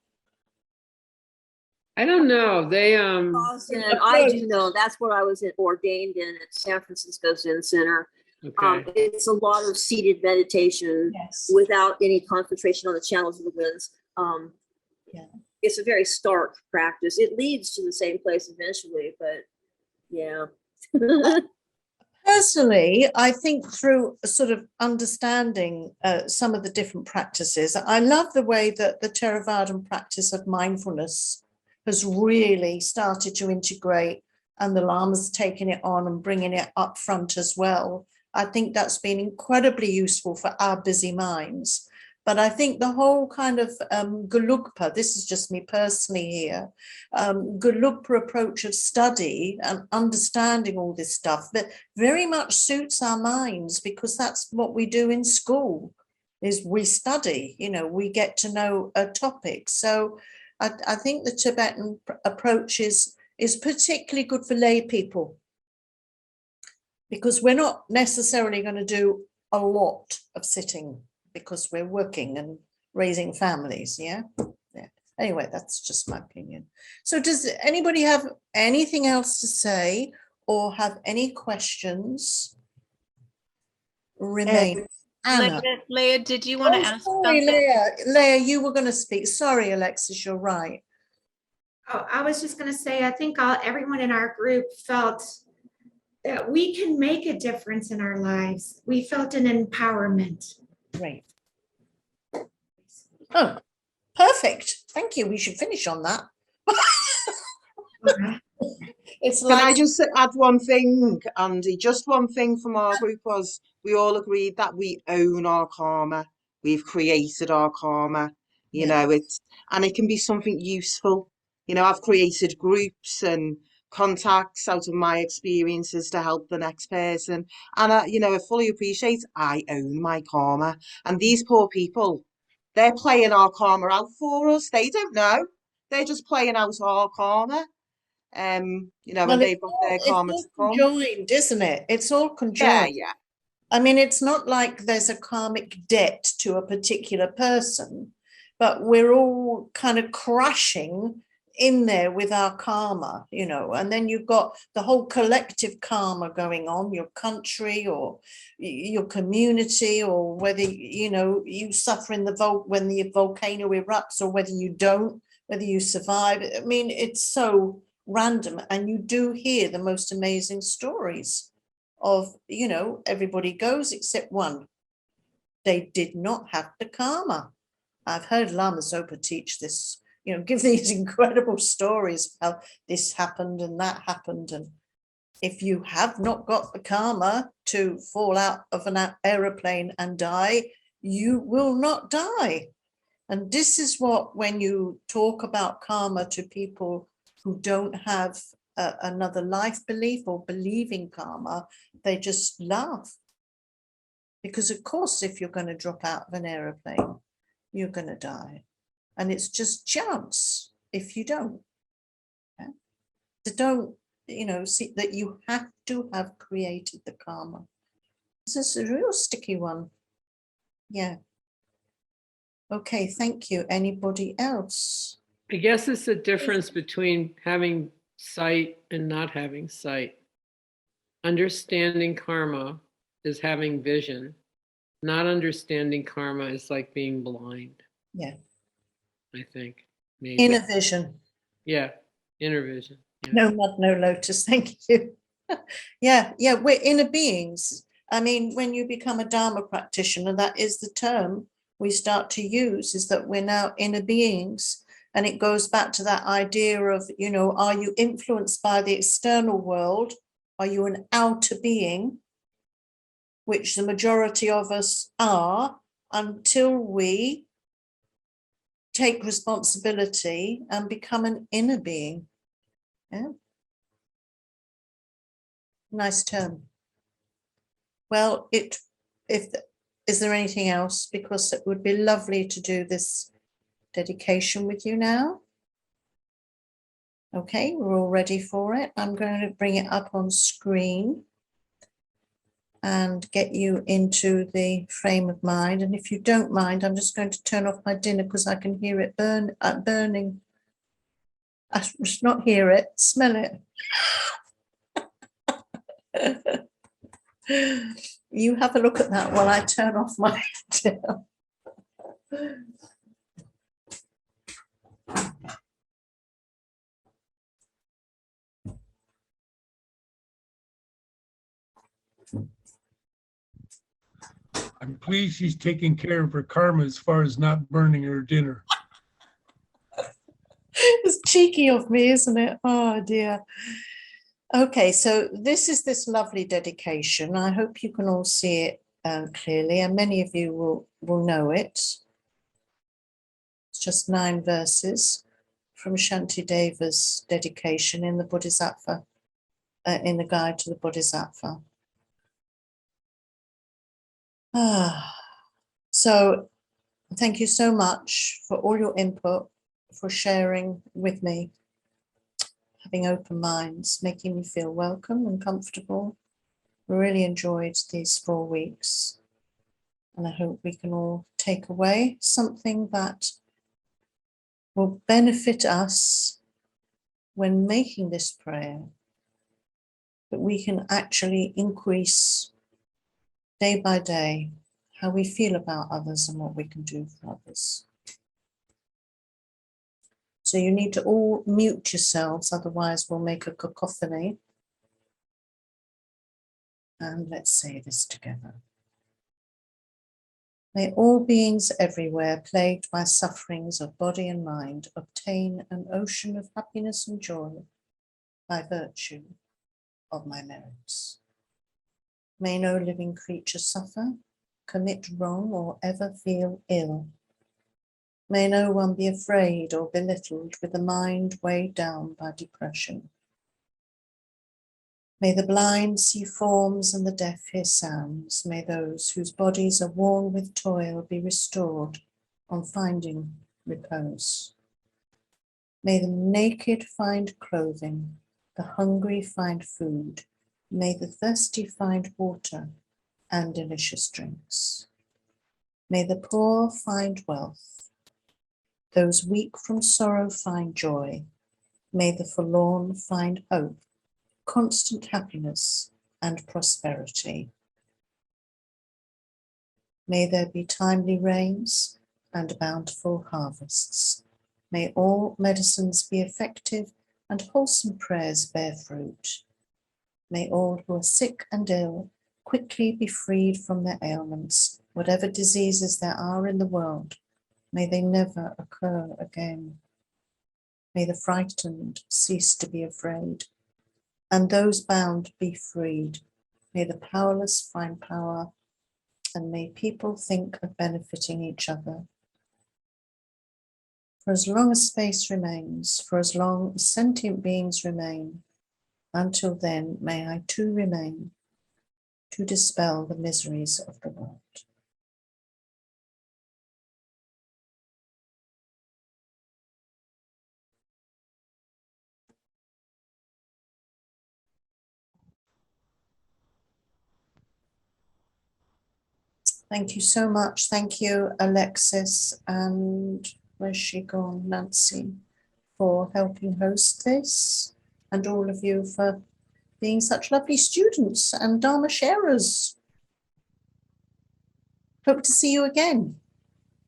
I don't know. They I do know. That's what I was ordained in at San Francisco Zen Center. okay. It's a lot of seated meditation without any concentration on the channels of the winds. It's a very stark practice. It leads to the same place eventually, but yeah. Personally, I think through sort of understanding some of the different practices, I love the way that the Theravadan practice of mindfulness has really started to integrate, and the Lama's taking it on and bringing it up front as well. I think that's been incredibly useful for our busy minds. But I think the whole kind of Gelugpa, this is just me personally here, Gelugpa approach of study and understanding all this stuff that very much suits our minds, because that's what we do in school, is we study, you know, we get to know a topic. So I think the Tibetan approach is particularly good for lay people, because we're not necessarily going to do a lot of sitting because we're working and raising families. Yeah. Anyway, that's just my opinion. So does anybody have anything else to say or have any questions remain? Anna. Leah, did you want to ask Sorry, something? Leah, you were going to speak. Sorry, Alexis, you're right. Oh, I was just going to say, I think everyone in our group felt that we can make a difference in our lives. We felt an empowerment. Great. Oh, perfect. Thank you. We should finish on that. It's Can like, I just add one thing, Andy? Just one thing from our group was we all agreed that we own our karma. We've created our karma. You know, it can be something useful. You know, I've created groups and contacts out of my experiences to help the next person. And, I fully appreciate I own my karma. And these poor people, they're playing our karma out for us. They don't know. They're just playing out our karma. And they've got their karma to come. conjoined, isn't it? It's all conjoined. Yeah. I mean, it's not like there's a karmic debt to a particular person, but we're all kind of crashing in there with our karma, you know, and then you've got the whole collective karma going on, your country or your community, or whether, you know, you suffer in when the volcano erupts or whether you don't, whether you survive. I mean, it's so random, and you do hear the most amazing stories of, you know, everybody goes except one. They did not have the karma. I've heard Lama Zopa teach this, give these incredible stories of how this happened and that happened. And if you have not got the karma to fall out of an aeroplane and die, you will not die. And this is what, when you talk about karma to people who don't have another life belief or believe in karma, they just laugh. Because of course, if you're going to drop out of an aeroplane, you're going to die. And it's just chance if you don't. Yeah? So don't, see that you have to have created the karma. This is a real sticky one. Yeah. Okay, thank you. Anybody else? I guess it's the difference between having sight and not having sight. Understanding karma is having vision. Not understanding karma is like being blind. Yeah. I think. Maybe. Inner vision. Yeah, inner vision. Yeah. No mud, no lotus. Thank you. Yeah, we're inner beings. I mean, when you become a Dharma practitioner, that is the term we start to use, is that we're now inner beings. And it goes back to that idea of, are you influenced by the external world? Are you an outer being? Which the majority of us are, until we take responsibility and become an inner being. Yeah. Nice term. Well, is there anything else? Because it would be lovely to do this dedication with you now. Okay, we're all ready for it. I'm going to bring it up on screen and get you into the frame of mind. And if you don't mind, I'm just going to turn off my dinner because I can hear it burning. I must not hear it, smell it. You have a look at that while I turn off my dinner. I'm pleased she's taking care of her karma as far as not burning her dinner. It's cheeky of me, isn't it? Oh dear. Okay, so this is this lovely dedication. I hope you can all see it clearly, and many of you will know it. It's just 9 verses from Shantideva's dedication in the Bodhisattva, in the Guide to the Bodhisattva. So thank you so much for all your input, for sharing with me, having open minds, making me feel welcome and comfortable. We really enjoyed these 4 weeks, and I hope we can all take away something that will benefit us when making this prayer, that we can actually increase day by day how we feel about others and what we can do for others. So you need to all mute yourselves, otherwise we'll make a cacophony. And let's say this together. May all beings everywhere plagued by sufferings of body and mind obtain an ocean of happiness and joy by virtue of my merits. May no living creature suffer, commit wrong, or ever feel ill. May no one be afraid or belittled with a mind weighed down by depression. May the blind see forms and the deaf hear sounds. May those whose bodies are worn with toil be restored on finding repose. May the naked find clothing, the hungry find food. May the thirsty find water and delicious drinks. May the poor find wealth. Those weak from sorrow find joy. May the forlorn find hope, constant happiness and prosperity. May there be timely rains and bountiful harvests. May all medicines be effective and wholesome prayers bear fruit. May all who are sick and ill quickly be freed from their ailments. Whatever diseases there are in the world, may they never occur again. May the frightened cease to be afraid, and those bound be freed. May the powerless find power, and may people think of benefiting each other. For as long as space remains, for as long as sentient beings remain, until then may I too remain, to dispel the miseries of the world. Thank you so much. Thank you, Alexis, and where's she gone? Nancy, for helping host this, and all of you for being such lovely students and Dharma sharers. Hope to see you again.